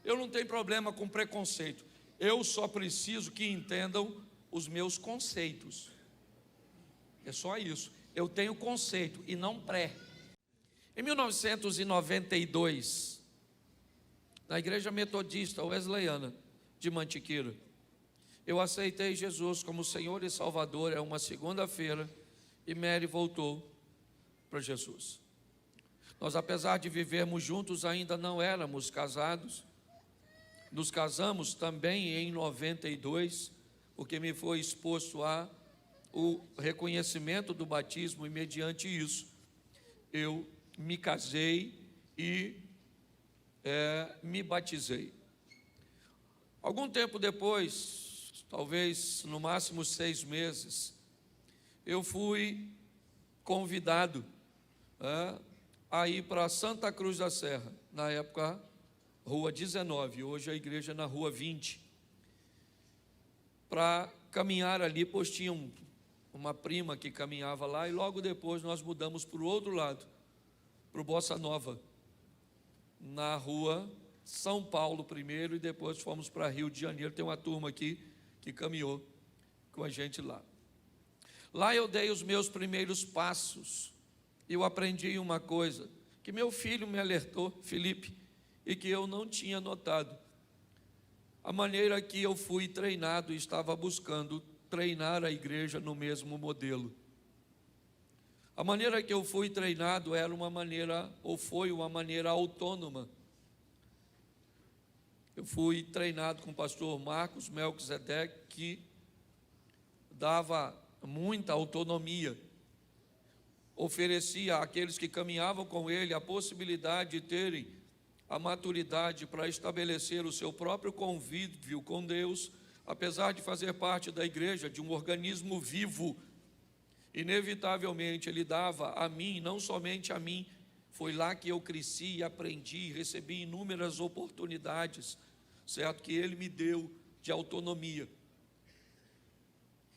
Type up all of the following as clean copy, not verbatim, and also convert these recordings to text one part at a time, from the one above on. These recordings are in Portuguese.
eu não tenho problema com preconceito. Eu só preciso que entendam os meus conceitos. É só isso. Eu tenho conceito e não pré. Em 1992, na Igreja Metodista Wesleyana de Mantiqueira, eu aceitei Jesus como Senhor e Salvador. É uma segunda-feira e Mary voltou para Jesus. Nós, apesar de vivermos juntos, ainda não éramos casados. Nos casamos também em 92, porque me foi exposto a o reconhecimento do batismo, e mediante isso eu me casei e me batizei. Algum tempo depois, talvez no máximo 6 meses, eu fui convidado a ir para Santa Cruz da Serra, na época Rua 19, hoje a igreja é na Rua 20, para caminhar ali, pois tinha uma prima que caminhava lá, e logo depois nós mudamos para o outro lado, para o Bossa Nova, na Rua São Paulo primeiro, e depois fomos para Rio de Janeiro. Tem uma turma aqui que caminhou com a gente lá. Lá eu dei os meus primeiros passos. Eu aprendi uma coisa que meu filho me alertou, Felipe, e que eu não tinha notado. A maneira que eu fui treinado, estava buscando treinar a igreja no mesmo modelo. A maneira que eu fui treinado era uma maneira, ou foi uma maneira autônoma. Eu fui treinado com o pastor Marcos Melquisedeque, que dava muita autonomia, oferecia àqueles que caminhavam com ele a possibilidade de terem a maturidade para estabelecer o seu próprio convívio com Deus, apesar de fazer parte da igreja, de um organismo vivo. Inevitavelmente ele dava a mim, não somente a mim, foi lá que eu cresci, aprendi, recebi inúmeras oportunidades, certo? Que ele me deu de autonomia.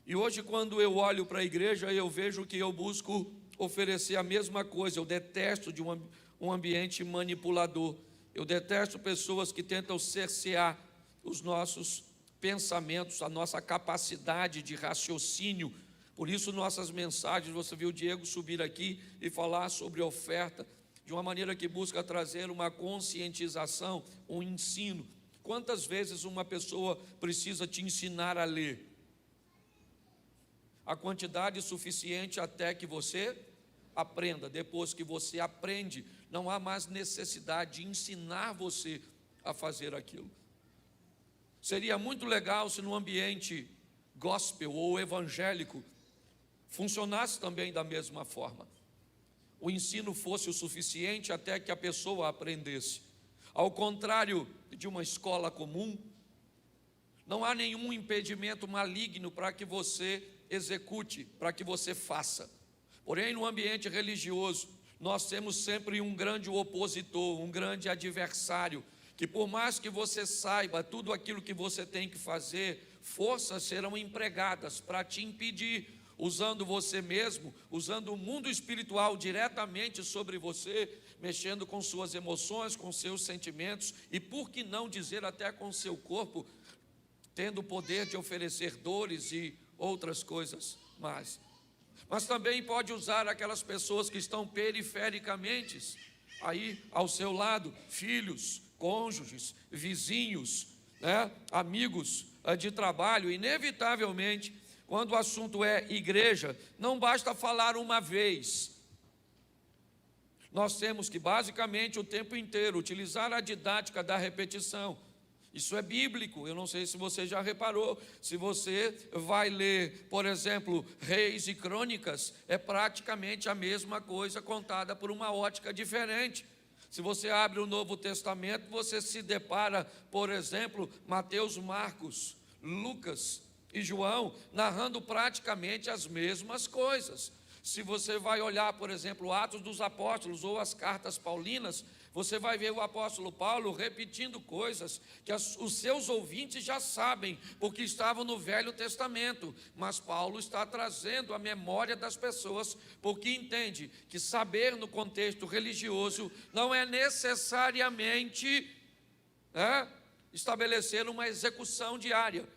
E hoje, quando eu olho para a igreja, eu vejo que eu busco oferecer a mesma coisa. Eu detesto de um ambiente manipulador. Eu detesto pessoas que tentam cercear os nossos pensamentos, a nossa capacidade de raciocínio. Por isso, nossas mensagens, você viu o Diego subir aqui e falar sobre oferta, de uma maneira que busca trazer uma conscientização, um ensino. Quantas vezes uma pessoa precisa te ensinar a ler? A quantidade suficiente até que você aprenda. Depois que você aprende, não há mais necessidade de ensinar você a fazer aquilo. Seria muito legal se no ambiente gospel ou evangélico funcionasse também da mesma forma. O ensino fosse o suficiente até que a pessoa aprendesse. Ao contrário de uma escola comum, não há nenhum impedimento maligno para que você execute, para que você faça. Porém, no ambiente religioso, nós temos sempre um grande opositor, um grande adversário, que por mais que você saiba tudo aquilo que você tem que fazer, forças serão empregadas para te impedir, usando você mesmo, usando o mundo espiritual diretamente sobre você, mexendo com suas emoções, com seus sentimentos e, por que não dizer, até com seu corpo, tendo o poder de oferecer dores e outras coisas mais. Mas também pode usar aquelas pessoas que estão perifericamente aí ao seu lado, filhos, cônjuges, vizinhos, amigos de trabalho. Inevitavelmente, quando o assunto é igreja, não basta falar uma vez. Nós temos que basicamente o tempo inteiro utilizar a didática da repetição. Isso é bíblico. Eu não sei se você já reparou. Se você vai ler, por exemplo, Reis e Crônicas, é praticamente a mesma coisa contada por uma ótica diferente. Se você abre o Novo Testamento, você se depara, por exemplo, Mateus, Marcos, Lucas e João, narrando praticamente as mesmas coisas. Se você vai olhar, por exemplo, Atos dos Apóstolos ou as cartas paulinas, você vai ver o apóstolo Paulo repetindo coisas que os seus ouvintes já sabem, porque estavam no Velho Testamento, mas Paulo está trazendo a memória das pessoas, porque entende que saber no contexto religioso não é necessariamente estabelecer uma execução diária.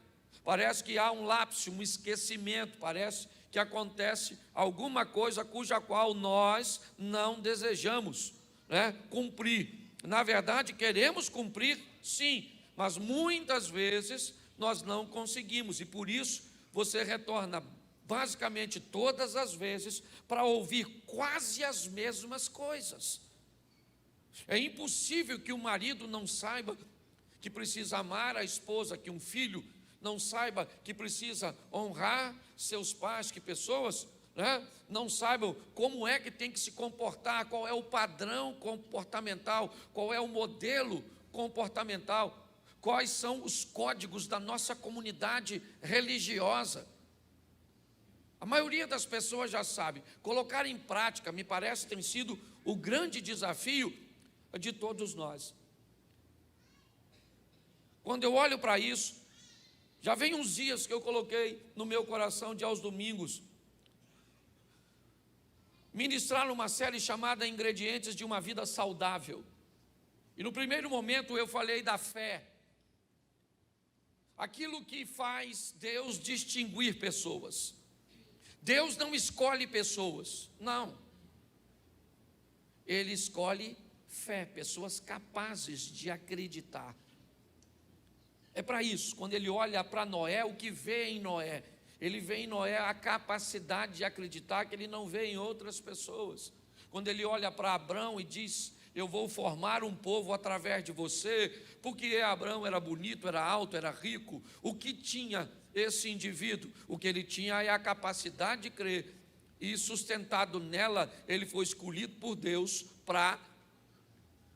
Parece que há um lapso, um esquecimento, parece que acontece alguma coisa cuja qual nós não desejamos, cumprir. Na verdade, queremos cumprir, sim, mas muitas vezes nós não conseguimos, e por isso você retorna basicamente todas as vezes para ouvir quase as mesmas coisas. É impossível que o marido não saiba que precisa amar a esposa, que um filho não saiba que precisa honrar seus pais, que pessoas não saibam como é que tem que se comportar, qual é o padrão comportamental, qual é o modelo comportamental, quais são os códigos da nossa comunidade religiosa. A maioria das pessoas já sabe. Colocar em prática, me parece, tem sido o grande desafio de todos nós. Quando eu olho para isso, já vem uns dias que eu coloquei no meu coração de aos domingos ministrar uma série chamada Ingredientes de uma Vida Saudável. E no primeiro momento eu falei da fé. Aquilo que faz Deus distinguir pessoas. Deus não escolhe pessoas, não. Ele escolhe fé, pessoas capazes de acreditar. É para isso, quando ele olha para Noé, o que vê em Noé? Ele vê em Noé a capacidade de acreditar que ele não vê em outras pessoas. Quando ele olha para Abrão e diz: eu vou formar um povo através de você, porque Abrão era bonito, era alto, era rico. O que tinha esse indivíduo? O que ele tinha é a capacidade de crer, e sustentado nela, ele foi escolhido por Deus para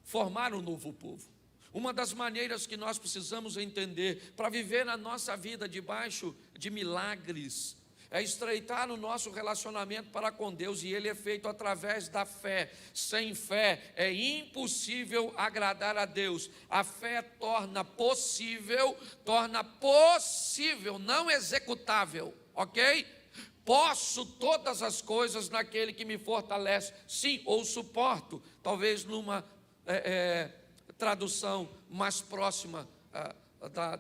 formar um novo povo. Uma das maneiras que nós precisamos entender para viver na nossa vida debaixo de milagres é estreitar o nosso relacionamento para com Deus, e ele é feito através da fé. Sem fé é impossível agradar a Deus. A fé torna possível, não executável, ok? Posso todas as coisas naquele que me fortalece, sim, ou suporto, talvez numa tradução mais próxima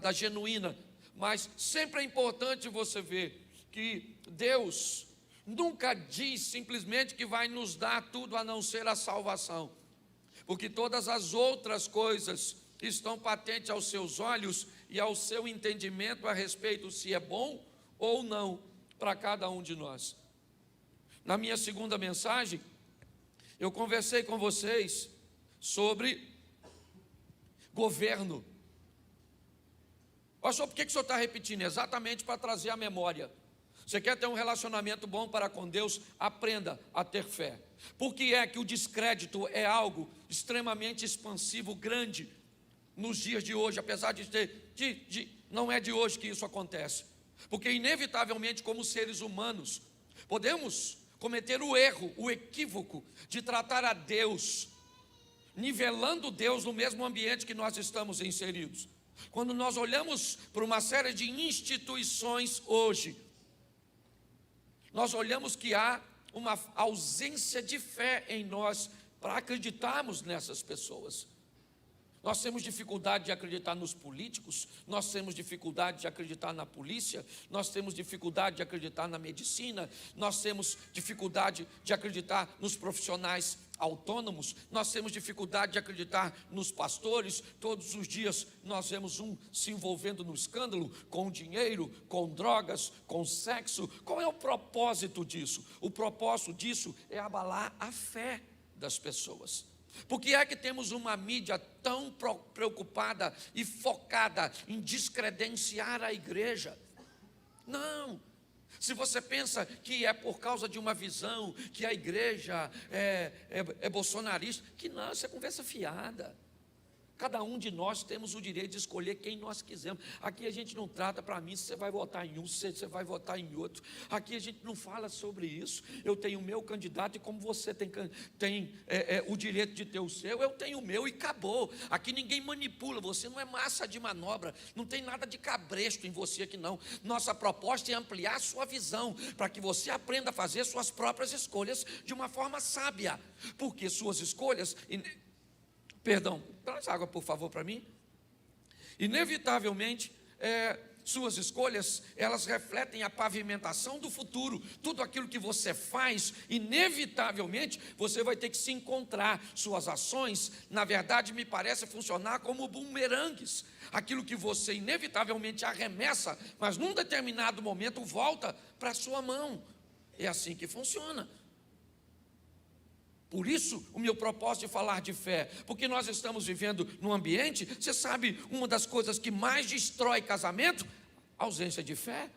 da genuína, mas sempre é importante você ver que Deus nunca diz simplesmente que vai nos dar tudo a não ser a salvação, porque todas as outras coisas estão patentes aos seus olhos e ao seu entendimento a respeito se é bom ou não para cada um de nós. Na minha segunda mensagem, eu conversei com vocês sobre governo. Pastor, por que o senhor está repetindo? Exatamente para trazer a memória. Você quer ter um relacionamento bom para com Deus? Aprenda a ter fé. Por que é que o descrédito é algo extremamente expansivo, grande, nos dias de hoje, apesar de não é de hoje que isso acontece? Porque inevitavelmente, como seres humanos, podemos cometer o erro, o equívoco de tratar a Deus, nivelando Deus no mesmo ambiente que nós estamos inseridos. Quando nós olhamos para uma série de instituições hoje, nós olhamos que há uma ausência de fé em nós para acreditarmos nessas pessoas. Nós temos dificuldade de acreditar nos políticos, nós temos dificuldade de acreditar na polícia, nós temos dificuldade de acreditar na medicina, nós temos dificuldade de acreditar nos profissionais autônomos, nós temos dificuldade de acreditar nos pastores. Todos os dias nós vemos um se envolvendo no escândalo, com dinheiro, com drogas, com sexo. Qual é o propósito disso? O propósito disso é abalar a fé das pessoas. Por que é que temos uma mídia tão preocupada e focada em descredenciar a igreja? Não. Se você pensa que é por causa de uma visão, que a igreja é bolsonarista, que não, isso é conversa fiada. Cada um de nós temos o direito de escolher quem nós quisermos. Aqui a gente não trata para mim se você vai votar em um, se você vai votar em outro. Aqui a gente não fala sobre isso. Eu tenho o meu candidato e como você tem o direito de ter o seu, eu tenho o meu e acabou. Aqui ninguém manipula, você não é massa de manobra, não tem nada de cabresto em você aqui não. Nossa proposta é ampliar a sua visão, para que você aprenda a fazer suas próprias escolhas de uma forma sábia. Porque suas escolhas... Perdão, traz água por favor para mim. Inevitavelmente, suas escolhas, elas refletem a pavimentação do futuro. Tudo aquilo que você faz, inevitavelmente, você vai ter que se encontrar. Suas ações, na verdade, me parece funcionar como bumerangues. Aquilo que você inevitavelmente arremessa, mas num determinado momento volta para a sua mão. É assim que funciona. Por isso, o meu propósito de falar de fé, porque nós estamos vivendo num ambiente, você sabe, uma das coisas que mais destrói casamento, ausência de fé.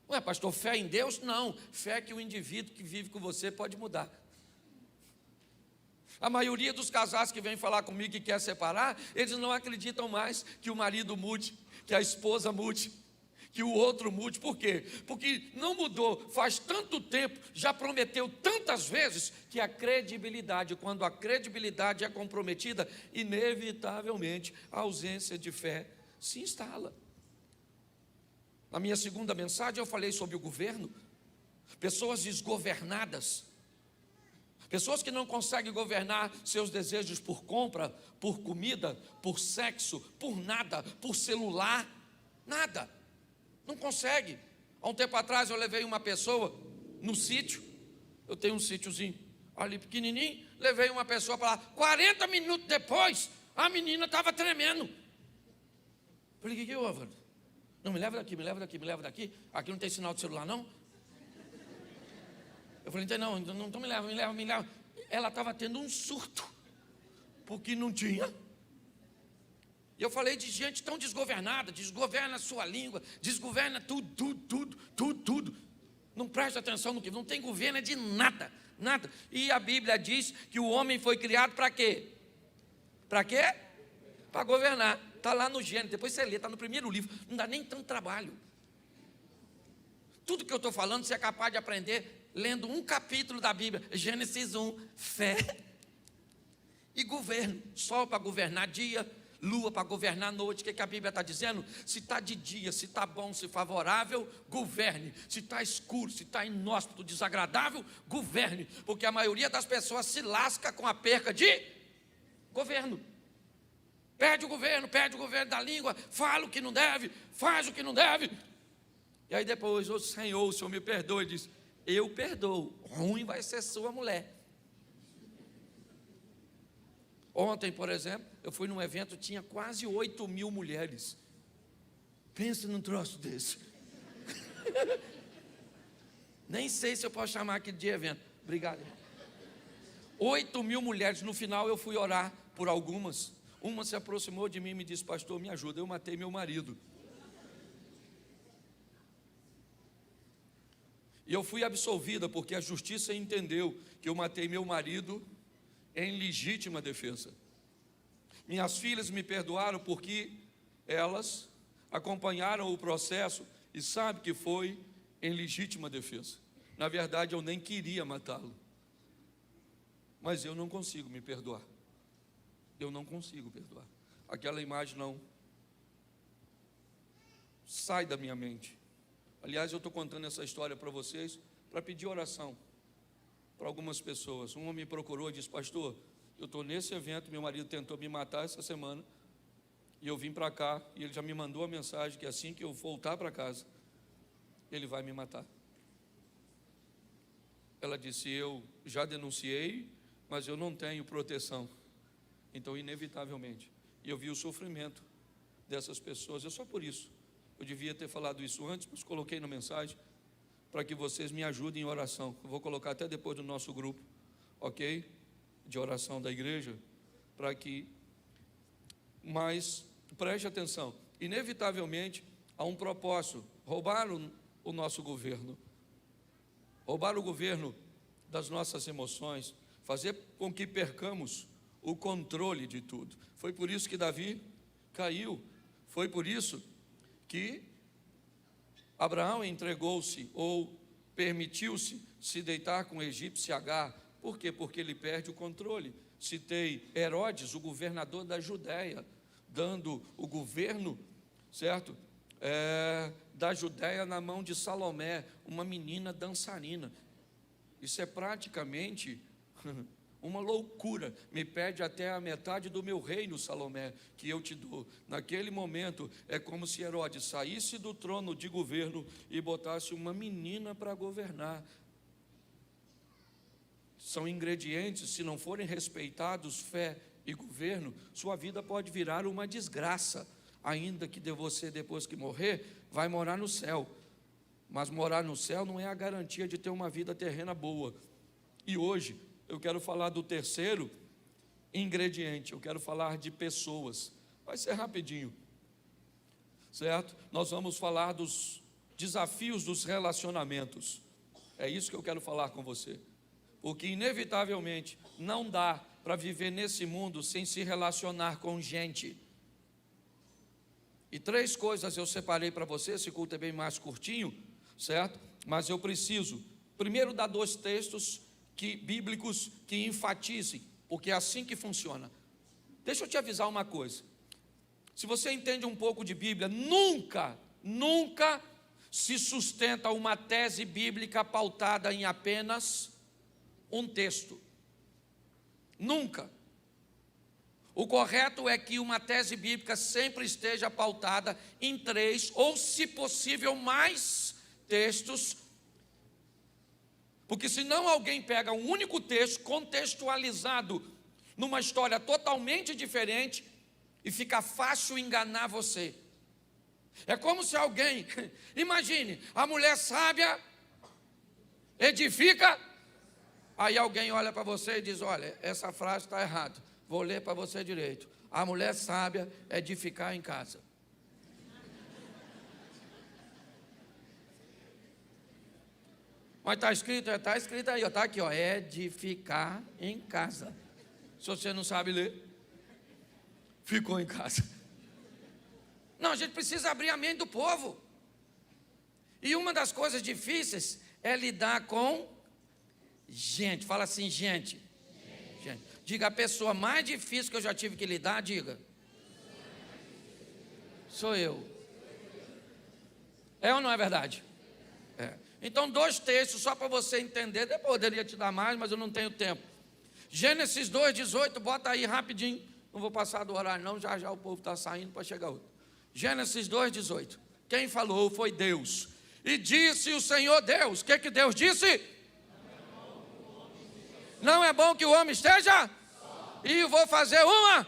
Não é, pastor, fé em Deus? Não, fé que o indivíduo que vive com você pode mudar. A maioria dos casais que vêm falar comigo e quer separar, eles não acreditam mais que o marido mude, que a esposa mude, que o outro mude. Por quê? Porque não mudou faz tanto tempo, já prometeu tantas vezes, que a credibilidade, quando a credibilidade é comprometida, inevitavelmente a ausência de fé se instala. Na minha segunda mensagem eu falei sobre o governo, pessoas desgovernadas, pessoas que não conseguem governar seus desejos por compra, por comida, por sexo, por nada, por celular, nada. Não consegue. Há um tempo atrás eu levei uma pessoa no sítio, eu tenho um sítiozinho ali pequenininho, levei uma pessoa para lá, 40 minutos depois, a menina estava tremendo. Falei, o que houve? Não, me leva daqui, me leva daqui, me leva daqui, aqui não tem sinal de celular não? Eu falei, não, então me leva. Ela estava tendo um surto, porque não tinha. E eu falei de gente tão desgovernada, desgoverna a sua língua, desgoverna tudo. Não presta atenção no que, não tem governo de nada. E a Bíblia diz que o homem foi criado para quê? Para quê? Para governar. Está lá no Gênesis, depois você lê, está no primeiro livro, não dá nem tanto trabalho. Tudo que eu estou falando, você é capaz de aprender lendo um capítulo da Bíblia, Gênesis 1, fé e governo, sol para governar dia, lua para governar noite. O que a Bíblia está dizendo? Se está de dia, se está bom, se favorável, governe. Se está escuro, se está inóspito, desagradável, governe. Porque a maioria das pessoas se lasca com a perca de governo. Perde o governo da língua, fala o que não deve, faz o que não deve. E aí depois, o Senhor me perdoe, ele diz, eu perdoo, ruim vai ser sua mulher. Ontem, por exemplo, eu fui num evento, tinha quase 8.000 mulheres. Pensa num troço desse. Nem sei se eu posso chamar aquilo de evento. Obrigado. 8.000 mulheres. No final eu fui orar por algumas. Uma se aproximou de mim e me disse, pastor, me ajuda, eu matei meu marido. E eu fui absolvida, porque a justiça entendeu que eu matei meu marido em legítima defesa. Minhas filhas me perdoaram porque elas acompanharam o processo e sabem que foi em legítima defesa. Na verdade, eu nem queria matá-lo. Mas eu não consigo me perdoar. Eu não consigo perdoar. Aquela imagem não sai da minha mente. Aliás, eu estou contando essa história para vocês para pedir oração para algumas pessoas. Uma me procurou e disse, pastor, eu estou nesse evento, meu marido tentou me matar essa semana, e eu vim para cá, e ele já me mandou a mensagem que assim que eu voltar para casa, ele vai me matar. Ela disse, eu já denunciei, mas eu não tenho proteção. Então, inevitavelmente, e eu vi o sofrimento dessas pessoas. É só por isso, eu devia ter falado isso antes, mas coloquei na mensagem, para que vocês me ajudem em oração. Eu vou colocar até depois do nosso grupo, ok? De oração da igreja, para que... Mas, preste atenção, inevitavelmente, há um propósito, roubar o nosso governo, roubar o governo das nossas emoções, fazer com que percamos o controle de tudo. Foi por isso que Davi caiu, foi por isso que Abraão entregou-se ou permitiu-se se deitar com o egípcio Agar. Por quê? Porque ele perde o controle. Citei Herodes, o governador da Judéia, dando o governo, certo? Da Judéia na mão de Salomé, uma menina dançarina. Isso é praticamente uma loucura. Me pede até a metade do meu reino, Salomé, que eu te dou. Naquele momento, é como se Herodes saísse do trono de governo e botasse uma menina para governar. São ingredientes, se não forem respeitados, fé e governo, sua vida pode virar uma desgraça. Ainda que você, depois que morrer, vai morar no céu. Mas morar no céu não é a garantia de ter uma vida terrena boa. E hoje eu quero falar do terceiro ingrediente, eu quero falar de pessoas. Vai ser rapidinho, certo? Nós vamos falar dos desafios dos relacionamentos. É isso que eu quero falar com você. Porque inevitavelmente não dá para viver nesse mundo sem se relacionar com gente. E 3 coisas eu separei para você, esse culto é bem mais curtinho, certo? Mas eu preciso, primeiro, dar 2 textos bíblicos que enfatizem, porque é assim que funciona. Deixa eu te avisar uma coisa. Se você entende um pouco de Bíblia, nunca se sustenta uma tese bíblica pautada em apenas um texto. Nunca. O correto é que uma tese bíblica sempre esteja pautada em 3, ou se possível mais textos, porque senão alguém pega um único texto contextualizado numa história totalmente diferente e fica fácil enganar você. É como se alguém, imagine, a mulher sábia edifica, aí alguém olha para você e diz: olha, essa frase está errada, vou ler para você direito. A mulher sábia edificar em casa. Mas está escrito aí, está aqui, ó, edificar em casa. Se você não sabe ler, ficou em casa. Não, a gente precisa abrir a mente do povo. E uma das coisas difíceis é lidar com gente. Fala assim, gente. Diga, a pessoa mais difícil que eu já tive que lidar, diga. Sou eu. É ou não é verdade? É. Então, 2 textos só para você entender. Eu poderia te dar mais, mas eu não tenho tempo. Gênesis 2:18, bota aí rapidinho. Não vou passar do horário não, já o povo está saindo para chegar outro. Gênesis 2:18. Quem falou foi Deus. E disse o Senhor Deus. O que Deus disse? Não é bom que o homem esteja? E vou fazer uma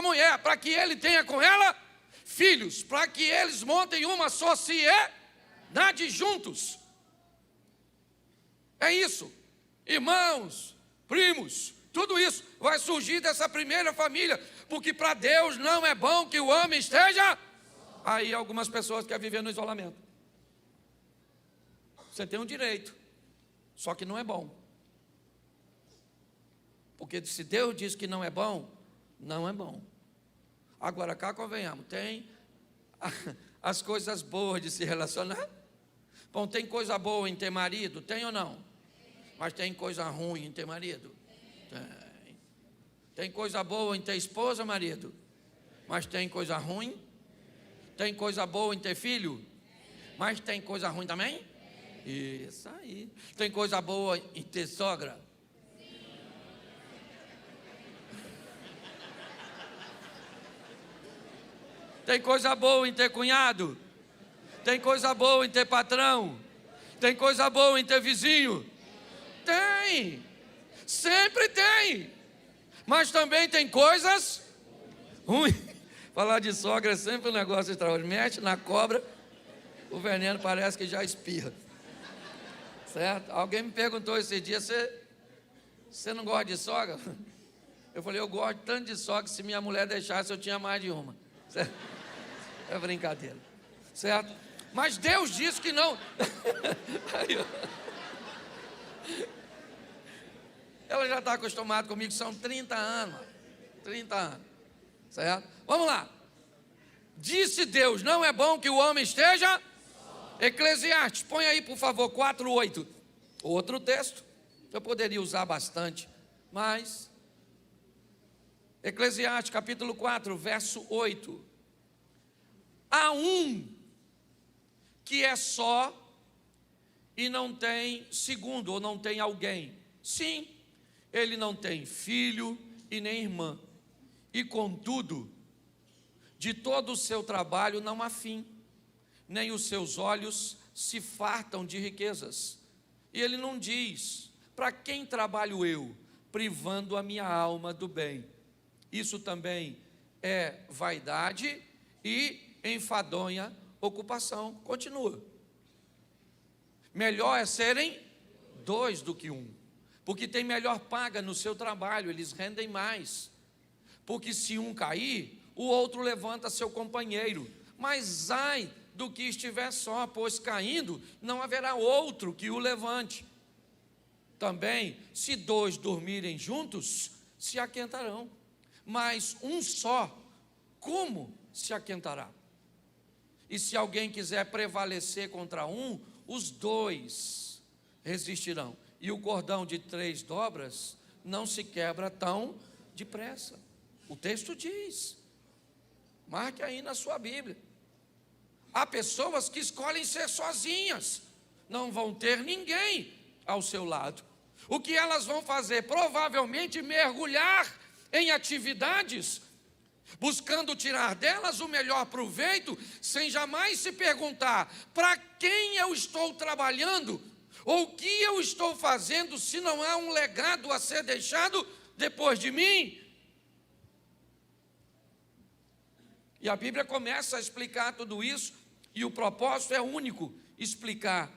mulher, para que ele tenha com ela filhos, para que eles montem uma sociedade juntos. É isso. Irmãos, primos, tudo isso vai surgir dessa primeira família, porque para Deus não é bom que o homem esteja. Aí algumas pessoas querem viver no isolamento. Você tem um direito, só que não é bom. Porque se Deus diz que não é bom, não é bom. Agora cá convenhamos, tem as coisas boas de se relacionar. Bom, tem coisa boa em ter marido? Tem ou não? Mas tem coisa ruim em ter marido? Tem. Tem coisa boa em ter esposa, marido? Mas tem coisa ruim? Tem coisa boa em ter filho? Mas tem coisa ruim também? Isso aí. Tem coisa boa em ter sogra? Tem coisa boa em ter cunhado? Tem coisa boa em ter patrão? Tem coisa boa em ter vizinho? Tem, sempre tem. Mas também tem coisas ruins. Falar de sogra é sempre um negócio extraordinário. Mexe na cobra, o veneno parece que já espirra. Certo? Alguém me perguntou esse dia: você não gosta de sogra? Eu falei: eu gosto tanto de sogra que se minha mulher deixasse eu tinha mais de uma. Certo? É brincadeira, certo? Mas Deus disse que não. Ela já está acostumada comigo, são 30 anos. 30 anos, certo? Vamos lá. Disse Deus, não é bom que o homem esteja? Eclesiastes, põe aí por favor, 4:8. Outro texto, eu poderia usar bastante, mas Eclesiastes capítulo 4, verso 8. Há um que é só e não tem segundo, ou não tem alguém. Sim, ele não tem filho e nem irmã, e contudo, de todo o seu trabalho não há fim, nem os seus olhos se fartam de riquezas. E ele não diz: para quem trabalho eu, privando a minha alma do bem? Isso também é vaidade e enfadonha ocupação. Continua. Melhor é serem dois do que um, porque tem melhor paga no seu trabalho, eles rendem mais. Porque se um cair, o outro levanta seu companheiro. Mas ai do que estiver só, pois caindo não haverá outro que o levante. Também, se dois dormirem juntos, se aquentarão. Mas um só, como se aquentará? E se alguém quiser prevalecer contra um, os dois resistirão. E o cordão de 3 dobras não se quebra tão depressa. O texto diz, marque aí na sua Bíblia. Há pessoas que escolhem ser sozinhas, não vão ter ninguém ao seu lado. O que elas vão fazer? Provavelmente mergulhar em atividades, buscando tirar delas o melhor proveito, sem jamais se perguntar: para quem eu estou trabalhando? Ou o que eu estou fazendo, se não há um legado a ser deixado depois de mim? E a Bíblia começa a explicar tudo isso, e o propósito é único: explicar,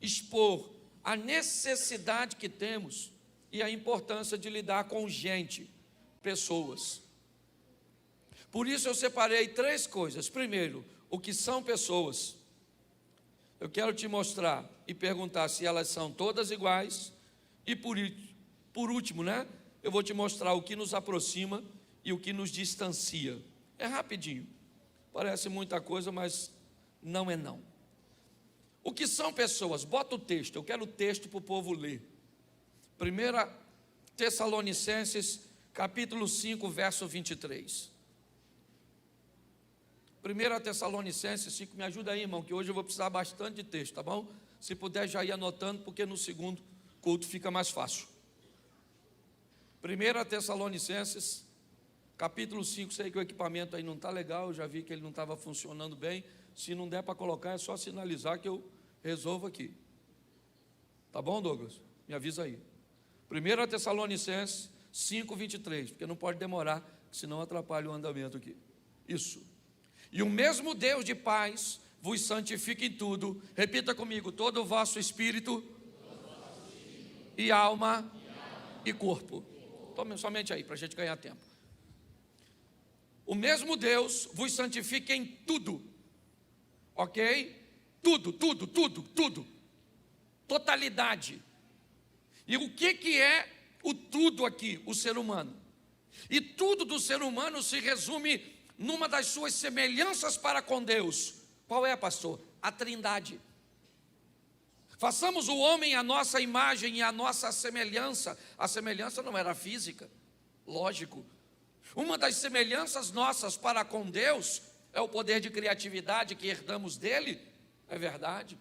expor a necessidade que temos e a importância de lidar com gente, pessoas. Por isso eu separei 3 coisas. Primeiro, o que são pessoas. Eu quero te mostrar e perguntar se elas são todas iguais. E por último, eu vou te mostrar o que nos aproxima e o que nos distancia. É rapidinho, parece muita coisa, mas não é não. O que são pessoas? Bota o texto, eu quero o texto para o povo ler. 1 Tessalonicenses, capítulo 5, verso 23. 1 Tessalonicenses 5, me ajuda aí, irmão, que hoje eu vou precisar bastante de texto, tá bom? Se puder já ir anotando, porque no segundo culto fica mais fácil. 1 Tessalonicenses, capítulo 5, sei que o equipamento aí não está legal, eu já vi que ele não estava funcionando bem. Se não der para colocar, é só sinalizar que eu resolvo aqui. Tá bom, Douglas? Me avisa aí. 1 Tessalonicenses 5, 23, porque não pode demorar, senão atrapalha o andamento aqui. Isso. E o mesmo Deus de paz vos santifique em tudo. Repita comigo: todo o vosso espírito e alma e corpo. Tome somente aí, para a gente ganhar tempo. O mesmo Deus vos santifique em tudo. Ok? Tudo. Totalidade. E o que é o tudo aqui? O ser humano. E tudo do ser humano se resume numa das suas semelhanças para com Deus. Qual é, pastor? A Trindade. Façamos o homem à nossa imagem e à nossa semelhança. A semelhança não era física, lógico. Uma das semelhanças nossas para com Deus é o poder de criatividade que herdamos dele, é verdade.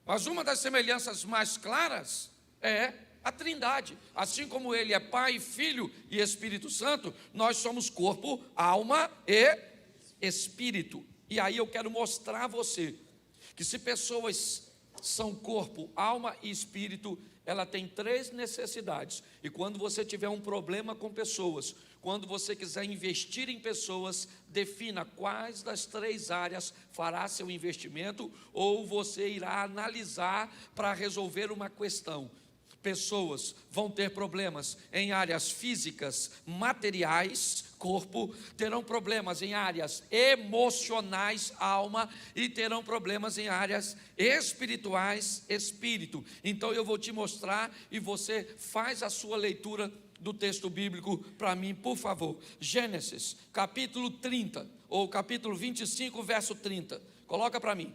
Mas uma das semelhanças mais claras é a Trindade. Assim como ele é Pai, Filho e Espírito Santo, nós somos corpo, alma e espírito. E aí eu quero mostrar a você que se pessoas são corpo, alma e espírito, ela tem 3 necessidades. E quando você tiver um problema com pessoas, quando você quiser investir em pessoas, defina quais das 3 áreas fará seu investimento, ou você irá analisar para resolver uma questão. Pessoas vão ter problemas em áreas físicas, materiais, corpo, terão problemas em áreas emocionais, alma, e terão problemas em áreas espirituais, espírito. Então eu vou te mostrar e você faz a sua leitura do texto bíblico para mim, por favor. Gênesis, capítulo 30, ou capítulo 25, verso 30. Coloca para mim.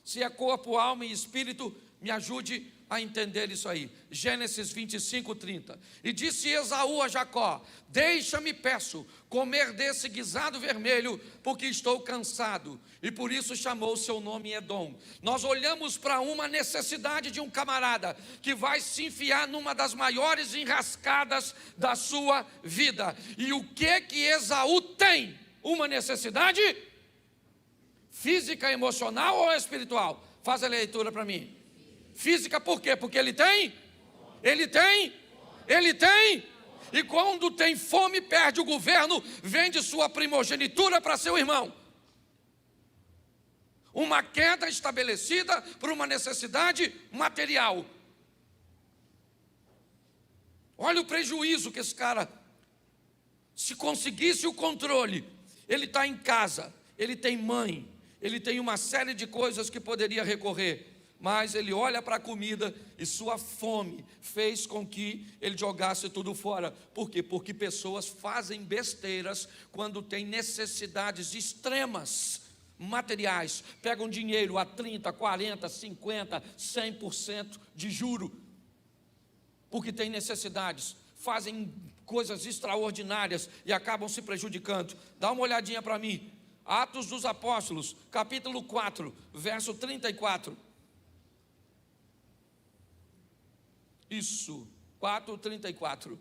Se é corpo, alma e espírito, me ajude a entender isso aí. Gênesis 25, 30. E disse Esaú a Jacó: deixa-me, peço, comer desse guisado vermelho, porque estou cansado. E por isso chamou o seu nome Edom. Nós olhamos para uma necessidade de um camarada que vai se enfiar numa das maiores enrascadas da sua vida. E o que Esaú tem? Uma necessidade física, emocional ou espiritual? Faz a leitura para mim. Física por quê? Porque ele tem? E quando tem fome, perde o governo, vende sua primogenitura para seu irmão. Uma queda estabelecida por uma necessidade material. Olha o prejuízo que esse cara, se conseguisse o controle, ele está em casa, ele tem mãe, ele tem uma série de coisas que poderia recorrer, mas ele olha para a comida e sua fome fez com que ele jogasse tudo fora. Por quê? Porque pessoas fazem besteiras quando têm necessidades extremas, materiais, pegam dinheiro a 30, 40, 50, 100% de juro, porque têm necessidades, fazem coisas extraordinárias e acabam se prejudicando. Dá uma olhadinha para mim, Atos dos Apóstolos, capítulo 4, verso 34. Isso, 4:34.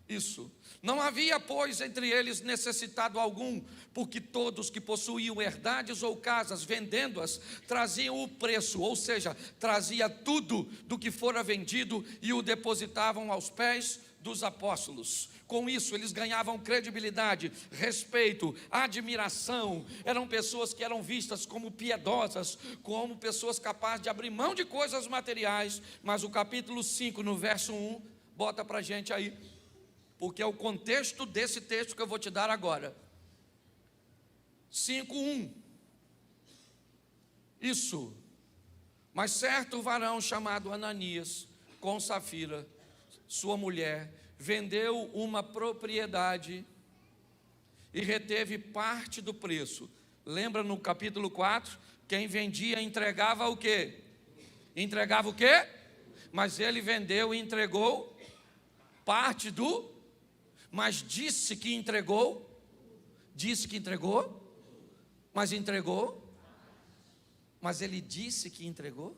Isso. Não havia, pois, entre eles necessitado algum, porque todos que possuíam herdades ou casas, vendendo-as, traziam o preço, ou seja, trazia tudo do que fora vendido e o depositavam aos pés dos apóstolos. Com isso eles ganhavam credibilidade, respeito, admiração. Eram pessoas que eram vistas como piedosas, como pessoas capazes de abrir mão de coisas materiais. Mas o capítulo 5, no verso 1, bota para a gente aí, porque é o contexto desse texto que eu vou te dar agora. 5:1. Isso. Mas certo varão chamado Ananias, com Safira, sua mulher, vendeu uma propriedade e reteve parte do preço. Lembra no capítulo 4? Quem vendia entregava o quê? Entregava o quê? Mas ele vendeu e entregou parte do... Mas disse que entregou? Disse que entregou? Mas entregou? Mas ele disse que entregou?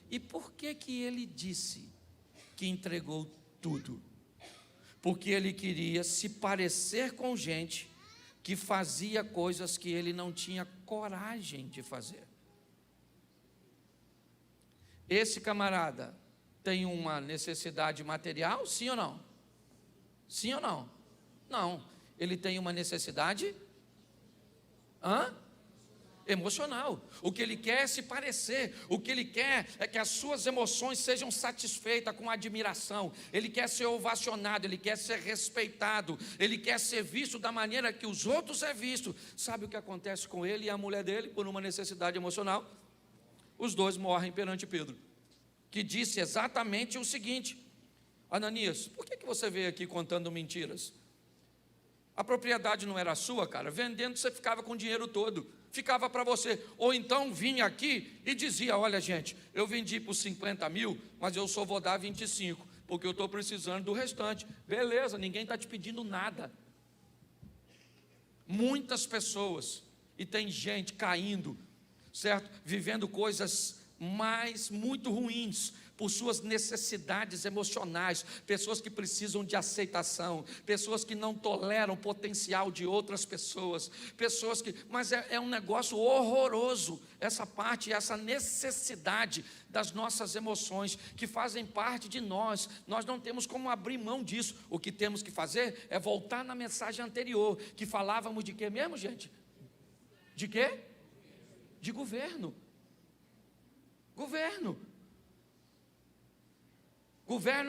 E por que ele disse que entregou tudo? Porque ele queria se parecer com gente que fazia coisas que ele não tinha coragem de fazer. Esse camarada tem uma necessidade material, sim ou não? Sim ou não? Não. Ele tem uma necessidade emocional. O que ele quer é se parecer. O que ele quer é que as suas emoções sejam satisfeitas com admiração. Ele quer ser ovacionado, ele quer ser respeitado, ele quer ser visto da maneira que os outros é visto. Sabe o que acontece com ele e a mulher dele por uma necessidade emocional? Os dois morrem perante Pedro, que disse exatamente o seguinte: Ananias, por que você veio aqui contando mentiras? A propriedade não era sua, cara. Vendendo você ficava com o dinheiro todo, ficava para você. Ou então vinha aqui e dizia: olha gente, eu vendi por 50 mil, mas eu só vou dar 25, porque eu estou precisando do restante. Beleza, ninguém está te pedindo nada. Muitas pessoas, e tem gente caindo, certo? Vivendo coisas muito ruins, por suas necessidades emocionais, pessoas que precisam de aceitação, pessoas que não toleram o potencial de outras pessoas, mas é um negócio horroroso, essa parte, essa necessidade das nossas emoções, que fazem parte de nós não temos como abrir mão disso. O que temos que fazer é voltar na mensagem anterior, que falávamos de quê mesmo, gente? De quê? De governo. Governo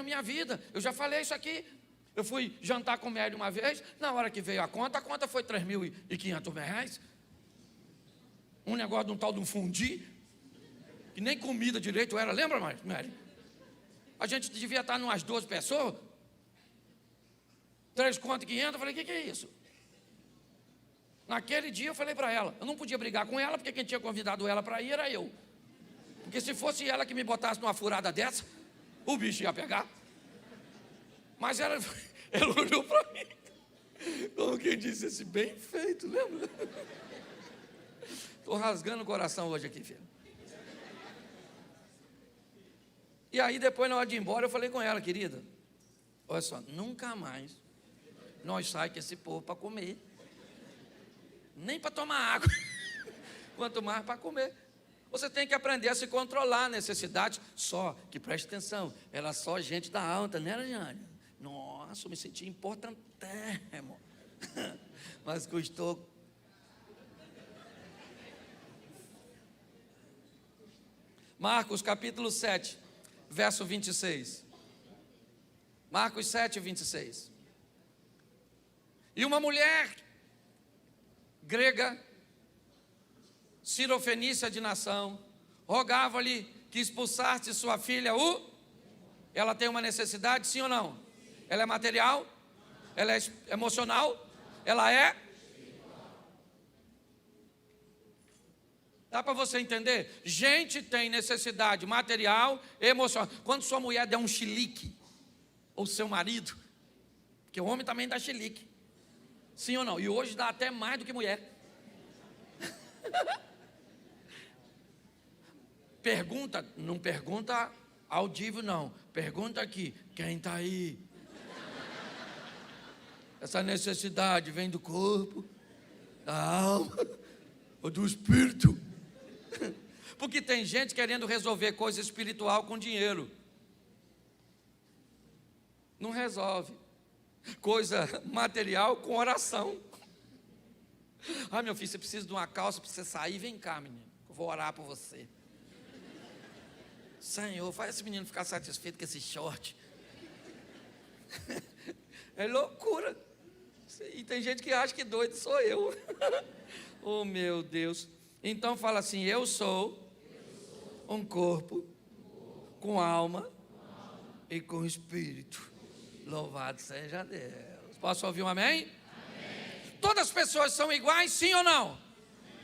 minha vida. Eu já falei isso aqui. Eu fui jantar com o Mary uma vez. Na hora que veio a conta foi R$3.500. Um negócio de um tal de um fundi, que nem comida direito era. Lembra, Mary? A gente devia estar umas 12 pessoas. 3 contas e 500. Eu falei: o que é isso? Naquele dia eu falei para ela, eu não podia brigar com ela, porque quem tinha convidado ela para ir era eu. Porque se fosse ela que me botasse numa furada dessa, o bicho ia pegar. Mas ela olhou para mim, como quem disse assim, bem feito, lembra? Estou rasgando o coração hoje aqui, filho. E aí depois, na hora de ir embora, eu falei com ela, querida, olha só, nunca mais nós saímos com esse povo para comer. Nem para tomar água, quanto mais para comer. Você tem que aprender a se controlar a necessidade. Só que preste atenção, ela é só gente da alta, né, Jane? Nossa, eu me senti importantíssimo. Mas custou. Marcos capítulo 7, verso 26. Marcos 7, 26. E uma mulher grega, cirofenícia de nação, rogava-lhe que expulsasse sua filha, ela tem uma necessidade, sim ou não? Ela é material? Ela é emocional? Ela é? Dá para você entender? Gente tem necessidade material, emocional. Quando sua mulher der um chilique, ou seu marido, porque o homem também dá chilique, sim ou não? E hoje dá até mais do que mulher. Pergunta, não pergunta audível não, pergunta aqui, quem está aí? Essa necessidade vem do corpo, da alma ou do espírito? Porque tem gente querendo resolver coisa espiritual com dinheiro. Não resolve. Coisa material com oração. Ah, meu filho, você precisa de uma calça para você sair, vem cá, menino, eu vou orar por você. Senhor, faz esse menino ficar satisfeito com esse short. É loucura. E tem gente que acha que doido sou eu. Oh, meu Deus. Então fala assim, eu sou um corpo com alma e com espírito. Louvado seja Deus. Posso ouvir um amém? Amém. Todas as pessoas são iguais, sim ou não?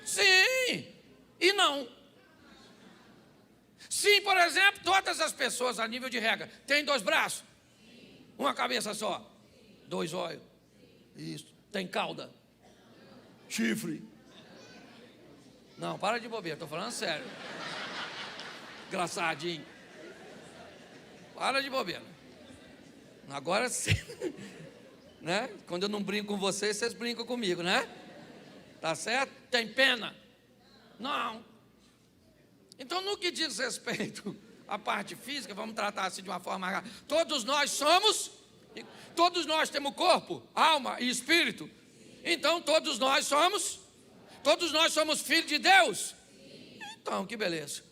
Sim e não. Sim, por exemplo, todas as pessoas, a nível de regra, têm 2 braços? Sim. Uma cabeça só? Sim. 2 olhos? Sim. Isso. Tem cauda? Chifre? Não, para de bobeira, estou falando sério. Engraçadinho. Para de bobeira. Agora sim. Né? Quando eu não brinco com vocês, vocês brincam comigo, né? Tá certo? Tem pena? Não. Então, no que diz respeito à parte física, vamos tratar assim de uma forma... Todos nós temos corpo, alma e espírito. Então, todos nós somos filhos de Deus. Então, que beleza.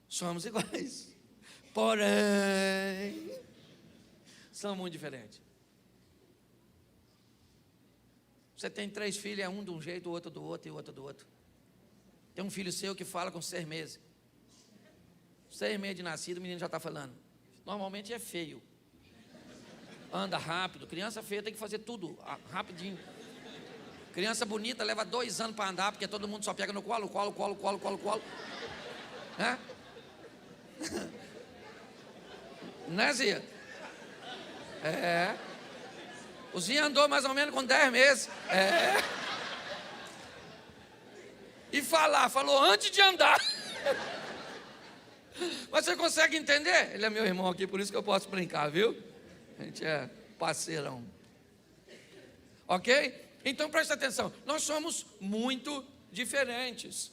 Somos iguais. Porém, são muito diferentes. Você tem 3 filhos, um de um jeito, o outro do outro e o outro do outro. Tem um filho seu que fala com 6 meses. 6 meses de nascido, o menino já está falando. Normalmente é feio. Anda rápido. Criança feia tem que fazer tudo rapidinho. Criança bonita leva 2 anos para andar, porque todo mundo só pega no colo. Né? Né, Zia? É. O Zia andou mais ou menos com 10 meses. É. E falou antes de andar. Mas você consegue entender? Ele é meu irmão aqui, por isso que eu posso brincar, viu? A gente é parceirão. Ok? Então presta atenção, nós somos muito diferentes.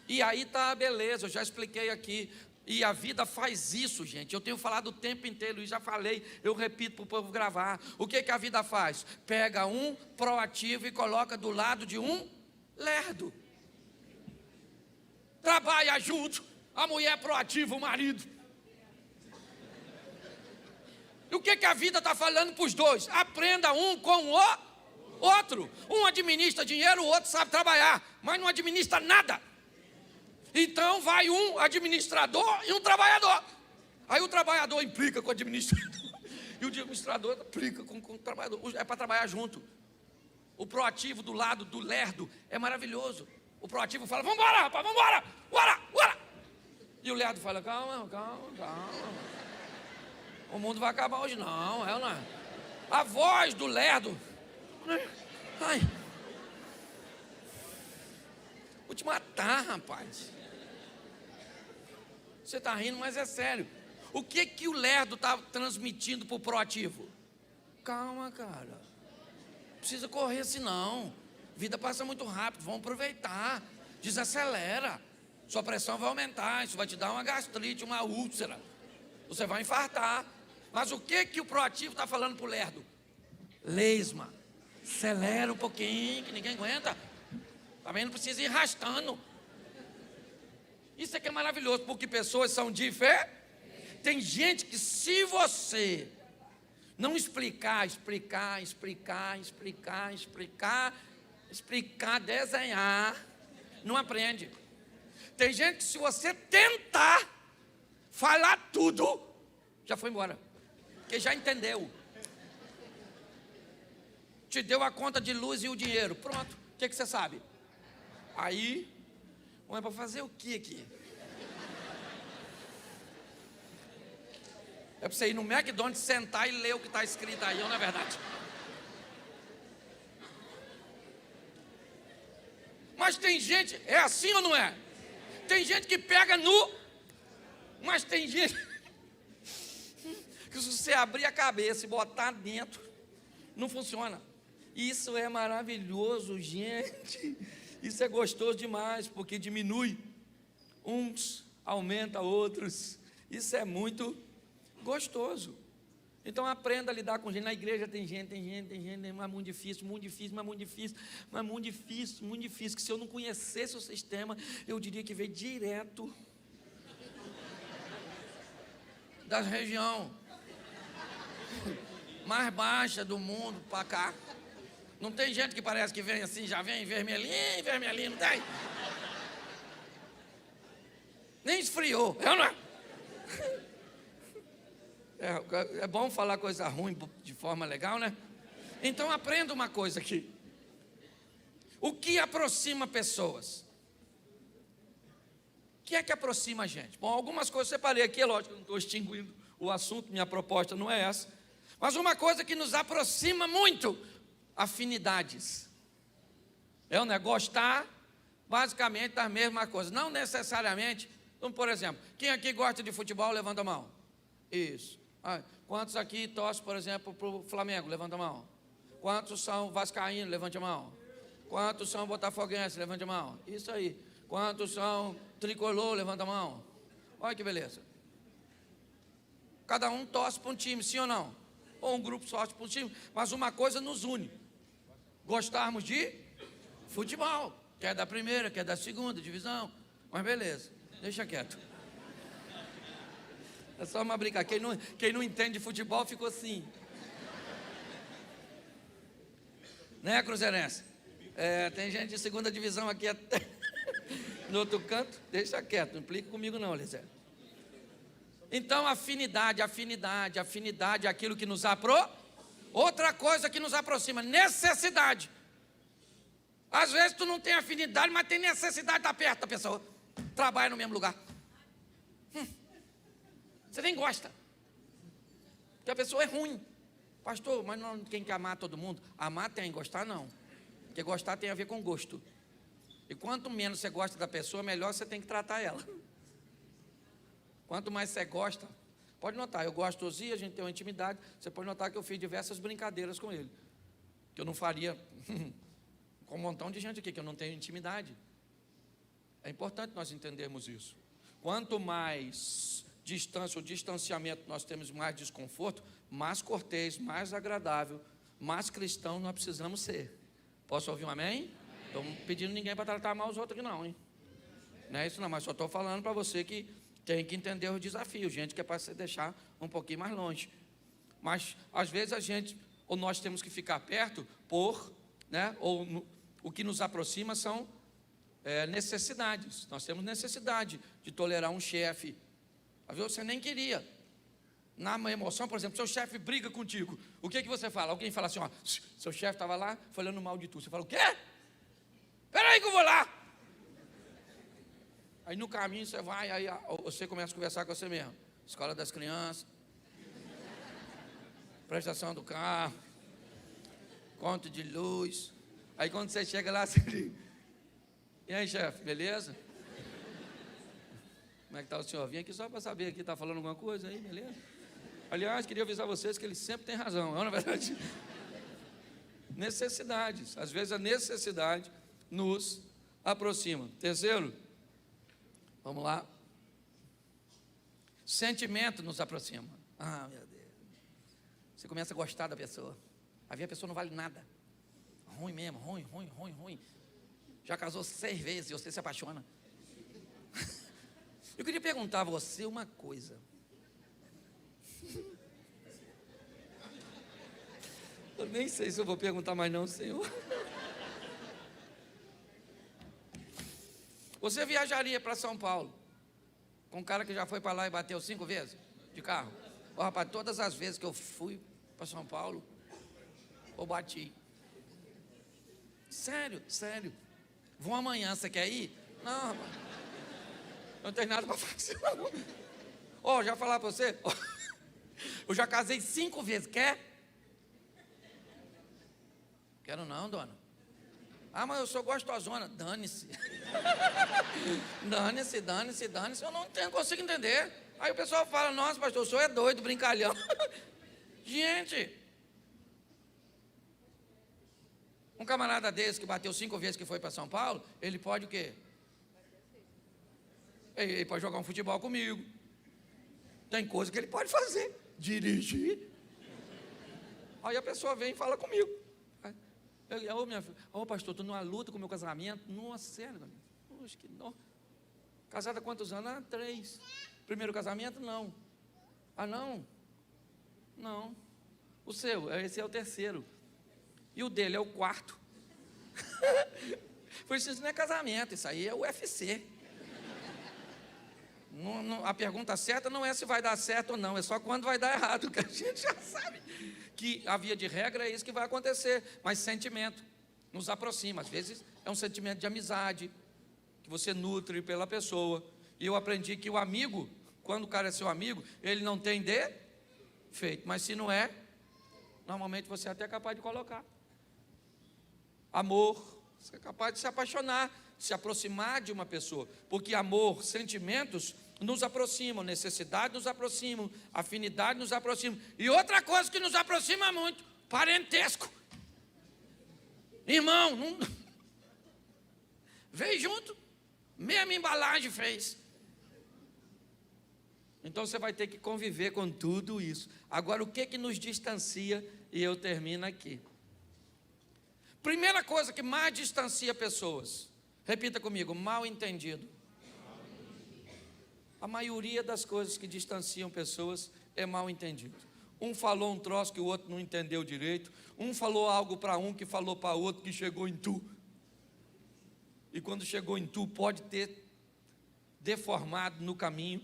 E aí está a beleza, eu já expliquei aqui. E a vida faz isso, gente. Eu tenho falado o tempo inteiro e já falei, eu repito para o povo gravar. O que a vida faz? Pega um proativo e coloca do lado de um lerdo. Trabalha junto. A mulher proativa, o marido. E o que a vida está falando para os dois? Aprenda um com o outro. Um administra dinheiro, o outro sabe trabalhar, mas não administra nada. Então vai um administrador e um trabalhador. Aí o trabalhador implica com o administrador. E o administrador implica com o trabalhador. É para trabalhar junto. O proativo do lado do lerdo é maravilhoso. O proativo fala, vamos embora, rapaz, vamos embora, bora. E o Lerdo fala, calma. O mundo vai acabar hoje não, não é? A voz do Lerdo. Ai. Vou te matar, rapaz. Você está rindo, mas é sério. O que o Lerdo está transmitindo para o proativo? Calma, cara. Não precisa correr assim não. Vida passa muito rápido, vamos aproveitar. Desacelera. Sua pressão vai aumentar, isso vai te dar uma gastrite, uma úlcera. Você vai infartar. Mas o que o proativo está falando para o Lerdo? Lesma, acelera um pouquinho, que ninguém aguenta. Também não precisa ir arrastando. Isso é que é maravilhoso, porque pessoas são de fé. Tem gente que se você não explicar, desenhar, não aprende. Tem gente que se você tentar falar tudo, já foi embora, porque já entendeu. Te deu a conta de luz e o dinheiro, pronto, o que você sabe? Aí, é para fazer o que aqui? É para você ir no McDonald's, sentar e ler o que está escrito aí, não é verdade? Mas tem gente, é assim ou não é? Tem gente que pega nu, mas tem gente que se você abrir a cabeça e botar dentro, não funciona. Isso é maravilhoso, gente. Isso é gostoso demais, porque diminui uns, aumenta outros. Isso é muito gostoso. Então aprenda a lidar com gente. Na igreja tem gente, mas muito difícil, que se eu não conhecesse o sistema, eu diria que veio direto da região mais baixa do mundo para cá. Não tem gente que parece que vem assim, já vem vermelhinho, não tem? Nem esfriou, não é? É bom falar coisa ruim de forma legal, né? Então aprenda uma coisa aqui. O que aproxima pessoas? O que é que aproxima a gente? Bom, algumas coisas eu separei aqui, é lógico, eu não estou extinguindo o assunto, minha proposta não é essa. Mas uma coisa que nos aproxima muito, afinidades. Gostar basicamente das mesmas coisas, não necessariamente. Então, por exemplo, quem aqui gosta de futebol, levanta a mão. Isso. Quantos aqui torcem, por exemplo, para o Flamengo? Levanta a mão. Quantos são vascaínos? Levante a mão. Quantos são botafoguenses? Levante a mão. Isso aí. Quantos são tricolor? Levanta a mão. Olha que beleza. Cada um torce para um time, sim ou não? Ou um grupo torce para um time. Mas uma coisa nos une. Gostarmos de futebol. Quer da primeira, quer da segunda divisão. Mas beleza, deixa quieto. É só uma brincadeira. Quem não entende de futebol ficou assim. Né, Cruzeirense? Tem gente de segunda divisão aqui até no outro canto. Deixa quieto, não implica comigo não, Elisé. Então, afinidade, aquilo que nos outra coisa que nos aproxima, necessidade. Às vezes tu não tem afinidade, mas tem necessidade de estar perto da pessoa. Trabalha no mesmo lugar. Você nem gosta. Porque a pessoa é ruim. Pastor, mas não tem que amar todo mundo. Amar tem, gostar não. Porque gostar tem a ver com gosto. E quanto menos você gosta da pessoa, melhor você tem que tratar ela. Quanto mais você gosta, pode notar, eu gosto do Ozzy, a gente tem uma intimidade, você pode notar que eu fiz diversas brincadeiras com ele, que eu não faria com um montão de gente aqui, que eu não tenho intimidade. É importante nós entendermos isso. Quanto mais distância ou distanciamento nós temos, mais desconforto, mais cortês, mais agradável, mais cristão nós precisamos ser. Posso ouvir um amém? Estou pedindo ninguém para tratar mal os outros aqui não, hein? Não é isso não, mas só estou falando para você que tem que entender os desafios, gente que é para se deixar um pouquinho mais longe. Mas, às vezes, ou nós temos que ficar perto o que nos aproxima são necessidades. Nós temos necessidade de tolerar um chefe. Às vezes você nem queria. Na emoção, por exemplo, seu chefe briga contigo. O que você fala? Alguém fala assim, seu chefe estava lá falando mal de tu. Você fala, o quê? Espera aí que eu vou lá. Aí no caminho você vai, aí você começa a conversar com você mesmo. Escola das crianças, prestação do carro, conta de luz. Aí quando você chega lá, você diz: e aí, chefe, beleza? Como é que está o senhor? Vim aqui só para saber, aqui está falando alguma coisa aí, beleza? Aliás, queria avisar vocês que ele sempre tem razão, não é verdade? Necessidades. Às vezes a necessidade nos aproxima. Terceiro, vamos lá. Sentimento nos aproxima. Ah, meu Deus. Você começa a gostar da pessoa. Aí a pessoa não vale nada. Ruim mesmo, ruim. Já casou 6 vezes e você se apaixona. Eu queria perguntar a você uma coisa. Eu nem sei se eu vou perguntar mais não, Senhor. Você viajaria para São Paulo com um cara que já foi para lá e bateu 5 vezes de carro? Ó, rapaz, todas as vezes que eu fui para São Paulo, eu bati. Sério. Vão amanhã, você quer ir? Não, rapaz. Não tem nada para fazer, não. Ó, já falar para você, eu já casei 5 vezes, quer? Quero não, dona. Ah, mas eu sou gostosona. Dane-se. Dane-se. Eu não consigo entender. Aí o pessoal fala: nossa, pastor, o senhor é doido, brincalhão. Gente, um camarada desse que bateu 5 vezes que foi para São Paulo, ele pode o quê? Ele pode jogar um futebol comigo. Tem coisa que ele pode fazer. Dirigir. Aí a pessoa vem e fala comigo. Minha filha, pastor, estou numa luta com o meu casamento. Nossa, sério, poxa, que não. Casada há quantos anos? 3. Primeiro casamento? Não. Ah, não? Não. O seu, esse é o 3º. E o dele é o 4º. Por isso não é casamento, isso aí é UFC. A pergunta certa não é se vai dar certo ou não, é só quando vai dar errado, que a gente já sabe que a via de regra é isso que vai acontecer. Mas sentimento nos aproxima. Às vezes é um sentimento de amizade que você nutre pela pessoa. E eu aprendi que o amigo, quando o cara é seu amigo, ele não tem defeito, mas se não é, normalmente você é até capaz de colocar. Amor, você é capaz de se apaixonar, de se aproximar de uma pessoa, porque amor, sentimentos nos aproximam, necessidade nos aproximam, afinidade nos aproximam. E outra coisa que nos aproxima muito: parentesco. Irmão, não... veio junto, mesma embalagem fez. Então você vai ter que conviver com tudo isso. Agora, o que nos distancia? E eu termino aqui. Primeira coisa que mais distancia pessoas, repita comigo: mal entendido. A maioria das coisas que distanciam pessoas é mal entendido. Um falou um troço que o outro não entendeu direito. Um falou algo para um que falou para outro que chegou em tu. E quando chegou em tu, pode ter deformado no caminho.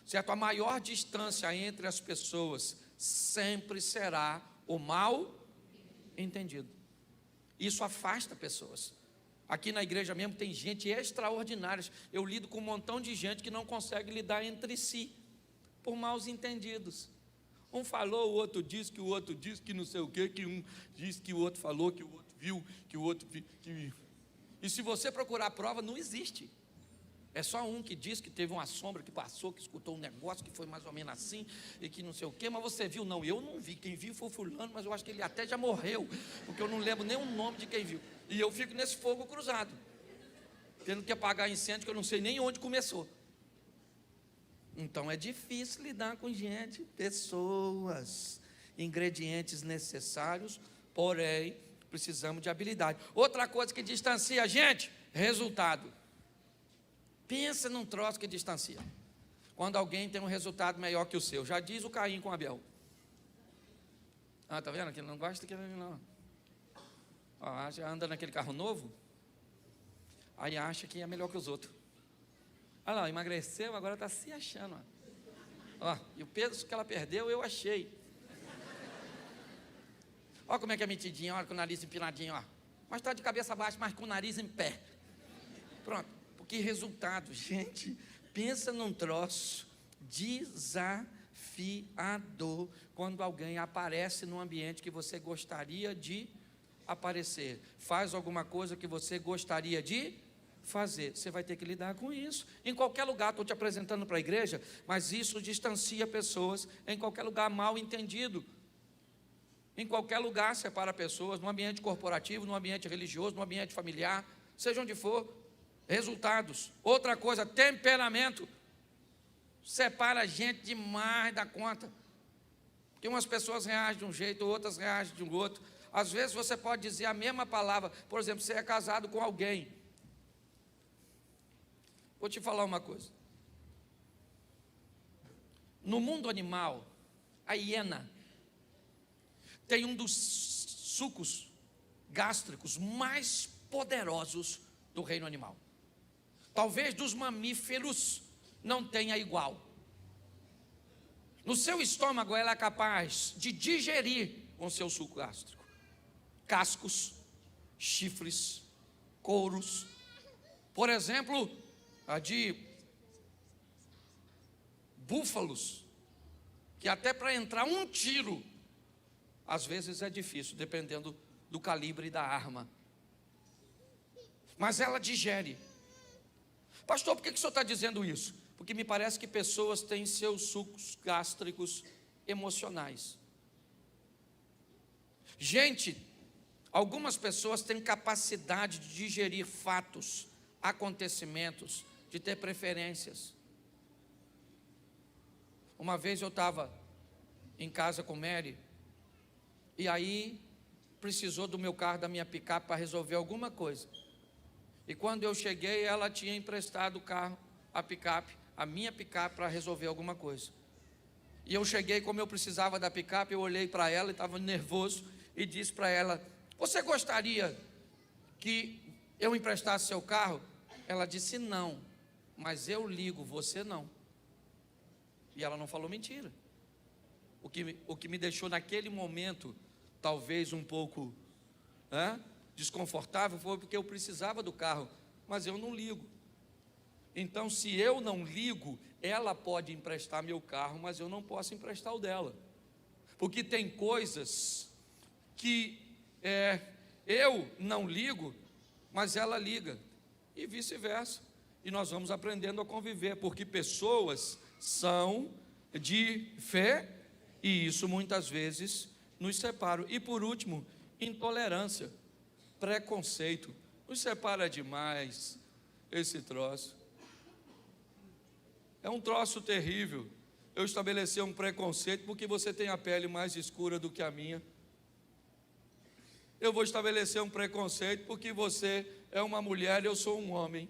Certo? A maior distância entre as pessoas sempre será o mal entendido. Isso afasta pessoas. Aqui na igreja mesmo tem gente extraordinária. Eu lido com um montão de gente que não consegue lidar entre si, por maus entendidos. Um falou, o outro disse, que o outro disse, que não sei o quê, que um disse, que o outro falou, que o outro viu, que o outro viu. E se você procurar a prova, não existe. É só um que diz que teve uma sombra que passou, que escutou um negócio que foi mais ou menos assim, e que não sei o quê, mas você viu? Não, eu não vi. Quem viu foi o fulano, mas eu acho que ele até já morreu, porque eu não lembro nem o nome de quem viu. E eu fico nesse fogo cruzado, tendo que apagar incêndio que eu não sei nem onde começou. Então é difícil lidar com gente, pessoas, ingredientes necessários, porém precisamos de habilidade. Outra coisa que distancia a gente: resultado. Pensa num troço que distancia. Quando alguém tem um resultado melhor que o seu. Já diz o Caim com Abel. Ah, tá vendo? Que não gosta daquele não. Ó, anda naquele carro novo, aí acha que é melhor que os outros. Olha lá, emagreceu, agora está se achando. Ó, e o peso que ela perdeu, eu achei. Olha como é que é metidinho, olha com o nariz empinadinho, ó. Mas está de cabeça baixa, mas com o nariz em pé. Pronto. Porque resultado, gente, pensa num troço desafiador quando alguém aparece num ambiente que você gostaria de aparecer, faz alguma coisa que você gostaria de fazer, você vai ter que lidar com isso, em qualquer lugar. Estou te apresentando para a igreja, mas isso distancia pessoas, em qualquer lugar, mal entendido, em qualquer lugar separa pessoas, no ambiente corporativo, no ambiente religioso, no ambiente familiar, seja onde for. Resultados, outra coisa, temperamento, separa a gente demais da conta, porque umas pessoas reagem de um jeito, outras reagem de um outro. Às vezes você pode dizer a mesma palavra, por exemplo, você é casado com alguém. Vou te falar uma coisa. No mundo animal, a hiena tem um dos sucos gástricos mais poderosos do reino animal. Talvez dos mamíferos não tenha igual. No seu estômago ela é capaz de digerir com seu suco gástrico cascos, chifres, couros. Por exemplo, a de búfalos, que até para entrar um tiro, às vezes é difícil, dependendo do calibre da arma. Mas ela digere. Pastor, por que o senhor está dizendo isso? Porque me parece que pessoas têm seus sucos gástricos emocionais. Gente, algumas pessoas têm capacidade de digerir fatos, acontecimentos, de ter preferências. Uma vez eu estava em casa com Mary, e aí precisou do meu carro, da minha picape, para resolver alguma coisa. E quando eu cheguei, ela tinha emprestado o carro, a picape, a minha picape, para resolver alguma coisa. E eu cheguei, como eu precisava da picape, eu olhei para ela e estava nervoso, e disse para ela: você gostaria que eu emprestasse seu carro? Ela disse: não, mas eu ligo, você não. E ela não falou mentira. O que me deixou naquele momento, talvez um pouco desconfortável, foi porque eu precisava do carro, mas eu não ligo. Então, se eu não ligo, ela pode emprestar meu carro, mas eu não posso emprestar o dela. Porque tem coisas que eu não ligo, mas ela liga, e vice-versa. E nós vamos aprendendo a conviver, porque pessoas são de fé, e isso muitas vezes nos separa. E por último, intolerância, preconceito, nos separa demais esse troço. É um troço terrível. Eu estabelecer um preconceito porque você tem a pele mais escura do que a minha. Eu vou estabelecer um preconceito porque você é uma mulher e eu sou um homem.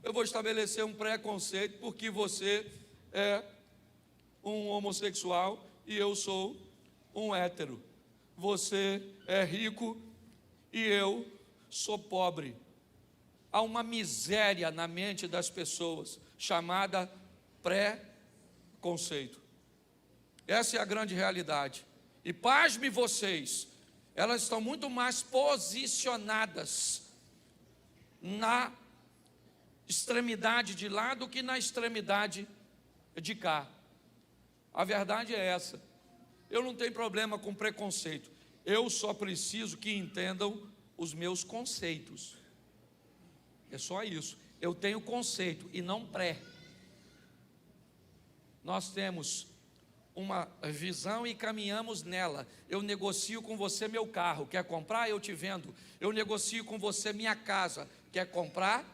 Eu vou estabelecer um preconceito porque você é um homossexual e eu sou um hétero. Você é rico e eu sou pobre. Há uma miséria na mente das pessoas chamada preconceito. Essa é a grande realidade. E pasme vocês, elas estão muito mais posicionadas na extremidade de lá do que na extremidade de cá. A verdade é essa. Eu não tenho problema com preconceito. Eu só preciso que entendam os meus conceitos. É só isso. Eu tenho conceito e não pré. Nós temos uma visão e caminhamos nela. Eu negocio com você meu carro, quer comprar? Eu te vendo. Eu negocio com você minha casa, quer comprar?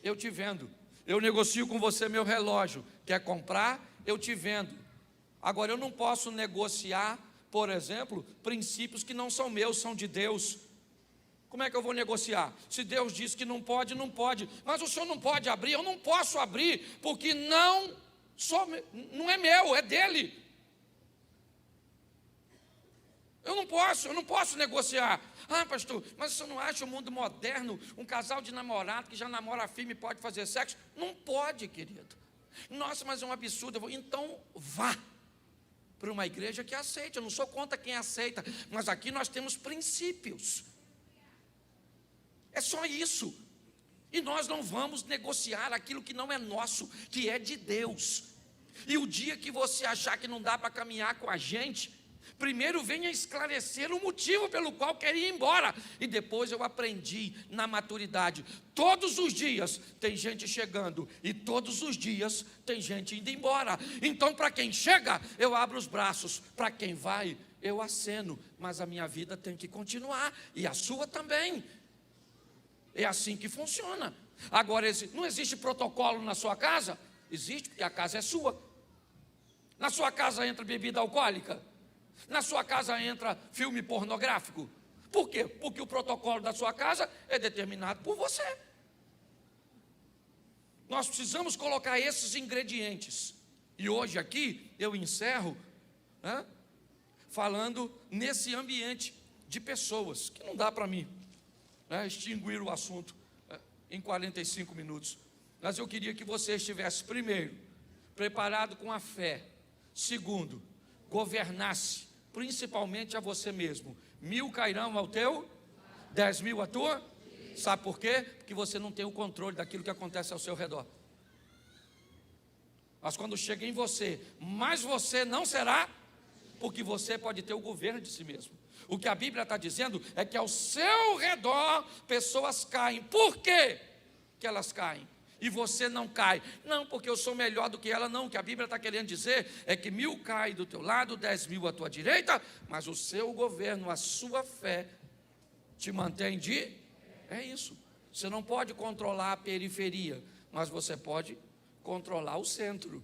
Eu te vendo. Eu negocio com você meu relógio, quer comprar? Eu te vendo. Agora, eu não posso negociar, por exemplo, princípios que não são meus, são de Deus. Como é que eu vou negociar? Se Deus diz que não pode, não pode. Mas o senhor não pode abrir, eu não posso abrir, porque não é meu, é dele. Eu não posso negociar. Ah, pastor, mas o senhor não acha o mundo moderno, um casal de namorado que já namora firme pode fazer sexo? Não pode, querido. Nossa, mas é um absurdo. Então vá para uma igreja que aceite. Eu não sou contra quem aceita, mas aqui nós temos princípios. É só isso. E nós não vamos negociar aquilo que não é nosso, que é de Deus. E o dia que você achar que não dá para caminhar com a gente, primeiro venha esclarecer o motivo pelo qual quer ir embora. E depois eu aprendi na maturidade. Todos os dias tem gente chegando e todos os dias tem gente indo embora. Então, para quem chega, eu abro os braços. Para quem vai, eu aceno. Mas a minha vida tem que continuar e a sua também. É assim que funciona. Agora, não existe protocolo na sua casa? Existe, porque a casa é sua. Na sua casa entra bebida alcoólica? Na sua casa entra filme pornográfico? Por quê? Porque o protocolo da sua casa é determinado por você. Nós precisamos colocar esses ingredientes. E hoje aqui eu encerro falando nesse ambiente de pessoas, que não dá para mim extinguir o assunto em 45 minutos. Mas eu queria que você estivesse, primeiro, preparado com a fé. Segundo, governasse, principalmente a você mesmo. 1000 cairão ao teu, 10.000 à tua. Sabe por quê? Porque você não tem o controle daquilo que acontece ao seu redor. Mas quando chega em você, mas você não será, porque você pode ter o governo de si mesmo. O que a Bíblia está dizendo é que ao seu redor pessoas caem. Por quê que elas caem? E você não cai. Não porque eu sou melhor do que ela, não. O que a Bíblia está querendo dizer é que 1000 caem do teu lado, 10.000 à tua direita, mas o seu governo, a sua fé, te mantém de... É isso. Você não pode controlar a periferia, mas você pode controlar o centro.